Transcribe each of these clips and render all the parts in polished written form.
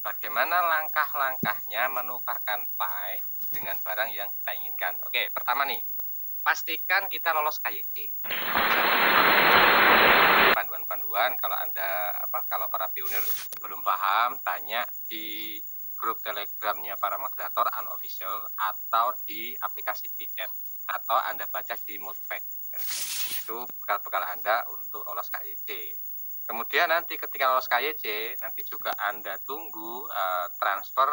bagaimana langkah-langkahnya menukarkan Pi dengan barang yang kita inginkan. Oke, pertama nih, pastikan kita lolos KYC. Panduan-panduan kalau para pionir belum paham, tanya di grup Telegramnya para moderator unofficial atau di aplikasi Pichat atau Anda baca di Moodpack. Itu bekal-bekal Anda untuk lolos KYC. Kemudian nanti ketika lolos KYC, nanti juga Anda tunggu transfer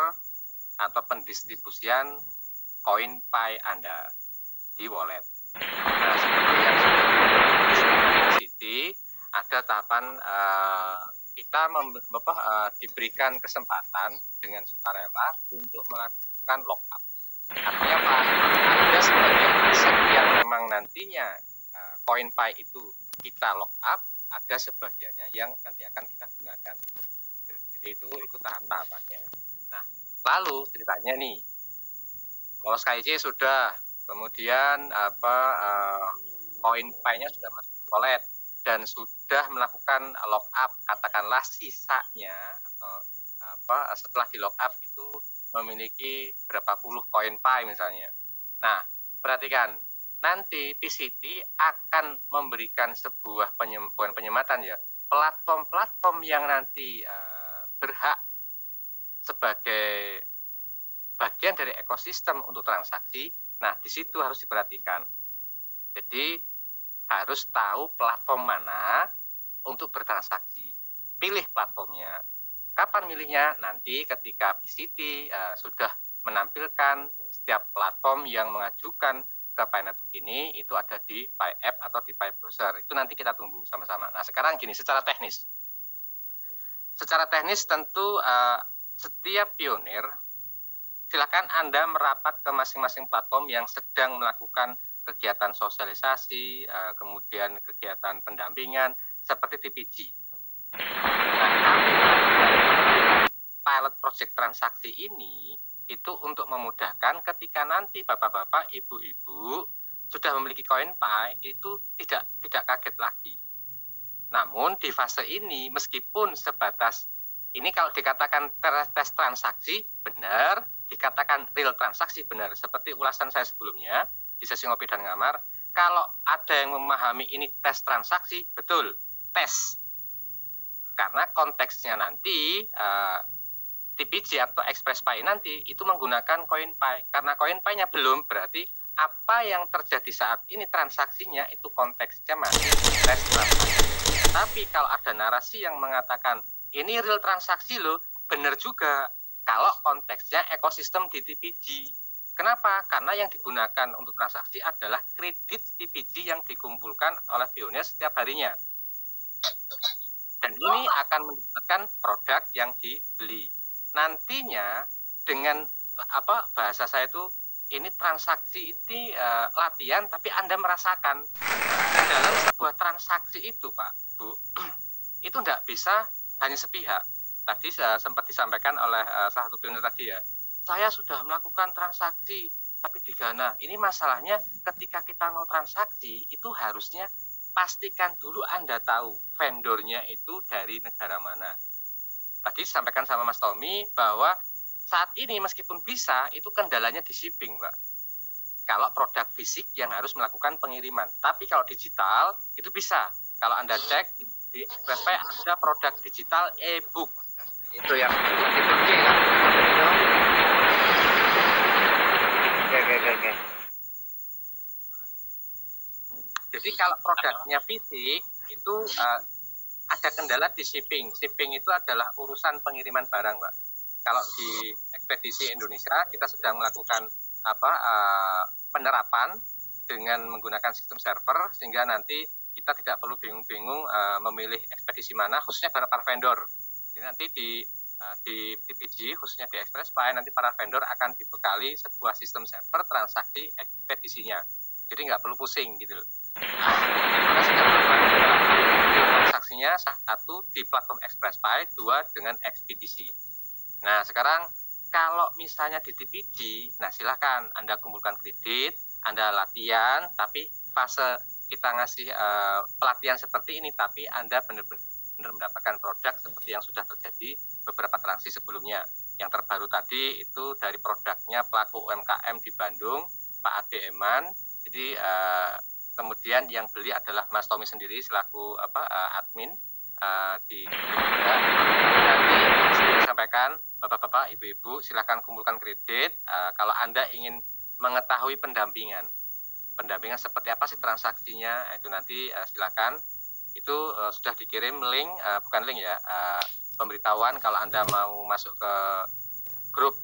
atau pendistribusian koin Pi Anda di wallet. Nah, seperti yang sudah di ada tahapan kita diberikan kesempatan dengan sukarela untuk melakukan lockup. Artinya apa? Ada sebagian aset yang memang nantinya koin Pi itu kita lockup, ada sebagiannya yang nanti akan kita gunakan. Jadi itu tahap-tahapannya. Nah, lalu ceritanya nih, lolos KYC sudah, kemudian koin Pi-nya sudah masuk ke wallet dan sudah melakukan lockup, katakanlah sisanya atau setelah di lockup itu memiliki berapa puluh koin Pi misalnya. Nah, perhatikan, nanti PCT akan memberikan sebuah bukan penyematan ya, platform-platform yang nanti berhak sebagai bagian dari ekosistem untuk transaksi. Nah, di situ harus diperhatikan. Jadi harus tahu platform mana untuk bertransaksi. Pilih platformnya. Kapan milihnya? Nanti ketika PCT sudah menampilkan setiap platform yang mengajukan ke Pi Network ini, itu ada di Pi App atau di Pi Browser. Itu nanti kita tunggu sama-sama. Nah, sekarang gini, secara teknis. Secara teknis tentu setiap pionir, silakan Anda merapat ke masing-masing platform yang sedang melakukan kegiatan sosialisasi, kemudian kegiatan pendampingan seperti TPG. Nah, kami melakukan pilot project transaksi ini itu untuk memudahkan ketika nanti bapak-bapak, ibu-ibu sudah memiliki koin Pi, itu tidak kaget lagi. Namun di fase ini meskipun sebatas ini kalau dikatakan tes transaksi benar, dikatakan real transaksi benar, seperti ulasan saya sebelumnya di sesi ngopi dan ngamar, kalau ada yang memahami ini tes transaksi, betul, tes. Karena konteksnya nanti TPG atau Express Pi nanti itu menggunakan koin Pi. Karena koin Pi-nya belum, berarti apa yang terjadi saat ini transaksinya itu konteksnya masih tes transaksi. Tapi kalau ada narasi yang mengatakan ini real transaksi loh, benar juga kalau konteksnya ekosistem di TPG. Kenapa? Karena yang digunakan untuk transaksi adalah kredit TPG yang dikumpulkan oleh pionir setiap harinya. Dan ini akan mendapatkan produk yang dibeli. Nantinya dengan bahasa saya itu ini transaksi ini latihan, tapi Anda merasakan dalam sebuah transaksi itu, Pak, Bu, itu tidak bisa hanya sepihak. Tadi sempat disampaikan oleh salah satu pionir tadi ya, saya sudah melakukan transaksi tapi di Ghana. Ini masalahnya ketika kita mau transaksi itu harusnya pastikan dulu Anda tahu vendornya itu dari negara mana. Tadi disampaikan sama Mas Tommy bahwa saat ini meskipun bisa itu kendalanya di shipping, Pak. Kalau produk fisik yang harus melakukan pengiriman. Tapi kalau digital itu bisa. Kalau Anda cek di Express Pi ada produk digital e-book. Itu yang TPG kan? Oke. Jadi kalau produknya fisik itu ada kendala di shipping. Shipping itu adalah urusan pengiriman barang, Pak. Kalau di Ekspedisi Indonesia kita sedang melakukan penerapan dengan menggunakan sistem server sehingga nanti kita tidak perlu bingung-bingung memilih ekspedisi mana, khususnya para vendor. Jadi nanti di TPG khususnya di Express Pi nanti para vendor akan dibekali sebuah sistem server transaksi ekspedisinya. Jadi nggak perlu pusing gitu loh. Kita sudah melakukan transaksinya satu di platform Express Pi, dua dengan ekspedisi. Nah sekarang kalau misalnya di TPG, nah silahkan Anda kumpulkan kredit, Anda latihan, tapi fase kita ngasih pelatihan seperti ini, tapi Anda benar-benar mendapatkan produk seperti yang sudah terjadi beberapa transaksi sebelumnya. Yang terbaru tadi itu dari produknya pelaku UMKM di Bandung, Pak Ade Eman. Jadi kemudian yang beli adalah Mas Tommy sendiri selaku admin di juga. Nanti disampaikan Bapak-bapak, Ibu-ibu, silakan kumpulkan kredit. Kalau Anda ingin mengetahui pendampingan seperti apa sih transaksinya, itu nanti silakan. Itu sudah dikirim link, bukan link ya, pemberitahuan kalau Anda mau masuk ke grup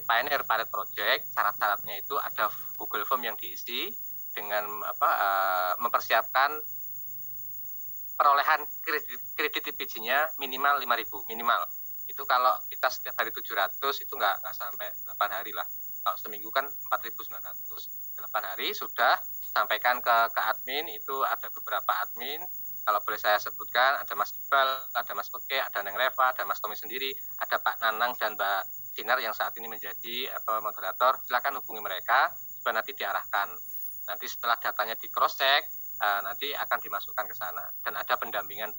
Pioneer Pilot Project. Syarat-syaratnya itu ada Google Form yang diisi dengan mempersiapkan perolehan kredit TPJ-nya minimal 5.000 minimal. Itu kalau kita setiap hari 700 itu nggak sampai 8 hari lah. Kalau seminggu kan 4.900. 8 hari sudah sampaikan ke admin. Itu ada beberapa admin. Kalau boleh saya sebutkan, ada Mas Iqbal, ada Mas Oke, ada Neng Reva, ada Mas Tommy sendiri, ada Pak Nanang dan Mbak Sinar yang saat ini menjadi moderator. Silakan hubungi mereka supaya nanti diarahkan. Nanti setelah datanya di cross check, nanti akan dimasukkan ke sana dan ada pendampingan.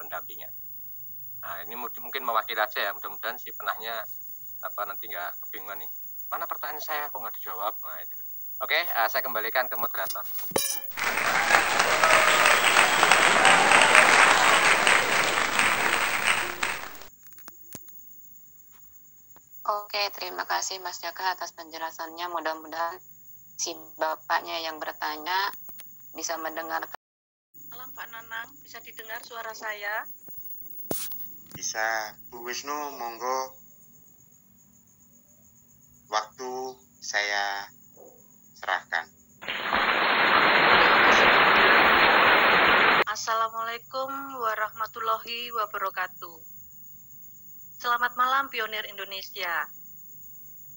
Nah, ini mungkin mewakili aja ya, mudah-mudahan si penahnya nanti nggak kebingungan nih. Mana pertanyaan saya kok nggak dijawab? Nah, itu. Oke, saya kembalikan ke moderator. Oke, terima kasih Mas Jaka atas penjelasannya. Mudah-mudahan si bapaknya yang bertanya bisa mendengar. Malam Pak Nanang, bisa didengar suara saya? Bisa, Bu Wisnu, monggo. Waktu saya serahkan. Assalamualaikum warahmatullahi wabarakatuh. Selamat malam Pionir Indonesia.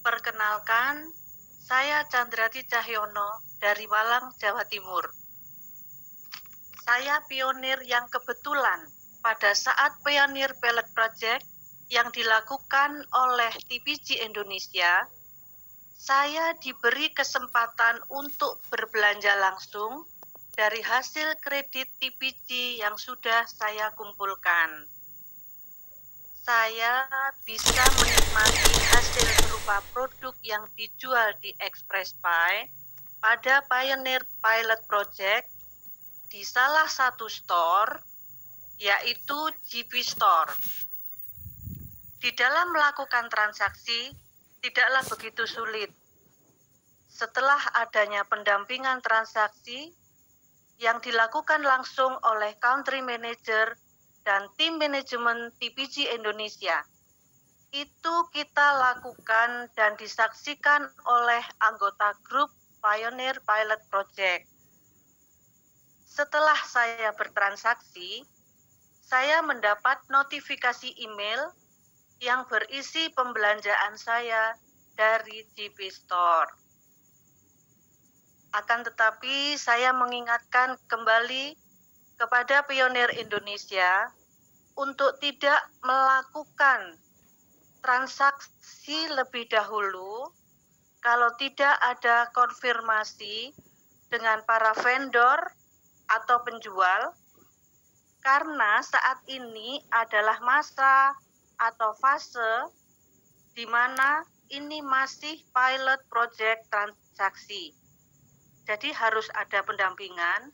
Perkenalkan, saya Candrati Cahyono dari Malang, Jawa Timur. Saya pionir yang kebetulan pada saat Pioneer Pilot Project yang dilakukan oleh TPJ Indonesia, saya diberi kesempatan untuk berbelanja langsung dari hasil kredit TPJ yang sudah saya kumpulkan. Saya bisa menikmati hasil berupa produk yang dijual di Express Pie pada Pioneer Pilot Project di salah satu store, yaitu GP Store. Di dalam melakukan transaksi, tidaklah begitu sulit. Setelah adanya pendampingan transaksi yang dilakukan langsung oleh Country Manager dan tim manajemen TPJ Indonesia, itu kita lakukan dan disaksikan oleh anggota grup Pioneer Pilot Project. Setelah saya bertransaksi, saya mendapat notifikasi email yang berisi pembelanjaan saya dari GP Store. Akan tetapi saya mengingatkan kembali kepada Pioneer Indonesia untuk tidak melakukan transaksi lebih dahulu kalau tidak ada konfirmasi dengan para vendor atau penjual, karena saat ini adalah masa atau fase di mana ini masih pilot project transaksi. Jadi harus ada pendampingan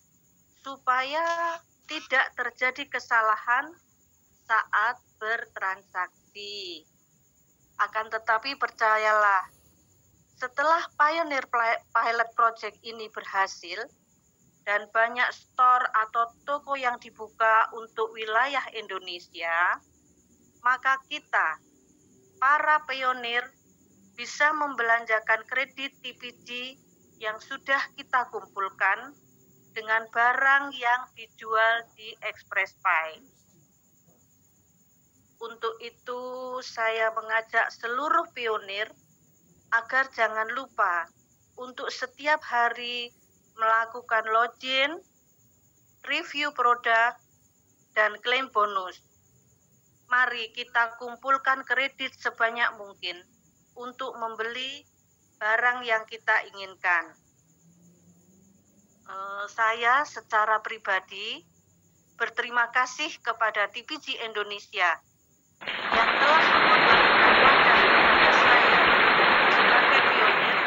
supaya tidak terjadi kesalahan saat bertransaksi. Akan tetapi percayalah, setelah Pioneer Pilot Project ini berhasil, dan banyak store atau toko yang dibuka untuk wilayah Indonesia, maka kita, para pionir, bisa membelanjakan kredit TPJ yang sudah kita kumpulkan dengan barang yang dijual di Express Pie. Untuk itu, saya mengajak seluruh pionir agar jangan lupa untuk setiap hari melakukan login, review produk, dan klaim bonus. Mari kita kumpulkan kredit sebanyak mungkin untuk membeli barang yang kita inginkan. Saya secara pribadi berterima kasih kepada TPJ Indonesia yang telah mengorbankan wadah kepada saya sebagai pionir,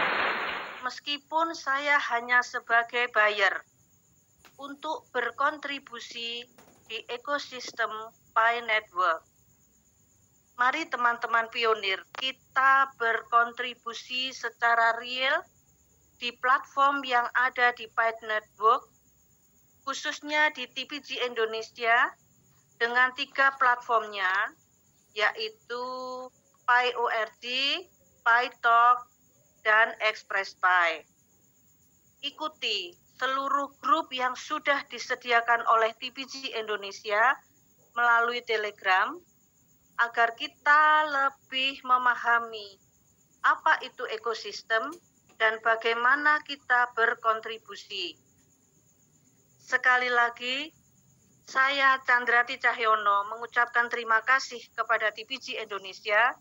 meskipun saya hanya sebagai buyer, untuk berkontribusi di ekosistem Pi Network. Mari teman-teman pionir, kita berkontribusi secara real di platform yang ada di Pi Network, khususnya di TPG Indonesia, dengan 3 platformnya, yaitu Pi.org, Pi.talk, dan ExpressPi. Ikuti seluruh grup yang sudah disediakan oleh TPG Indonesia melalui Telegram, agar kita lebih memahami apa itu ekosistem dan bagaimana kita berkontribusi. Sekali lagi, saya Candrati Cahyono mengucapkan terima kasih kepada TPG Indonesia.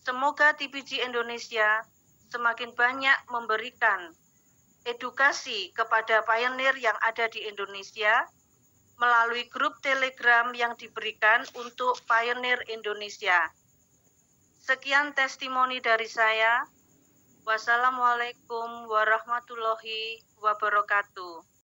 Semoga TPG Indonesia semakin banyak memberikan edukasi kepada pioneer yang ada di Indonesia melalui grup Telegram yang diberikan untuk pioneer Indonesia. Sekian testimoni dari saya. Wassalamualaikum warahmatullahi wabarakatuh.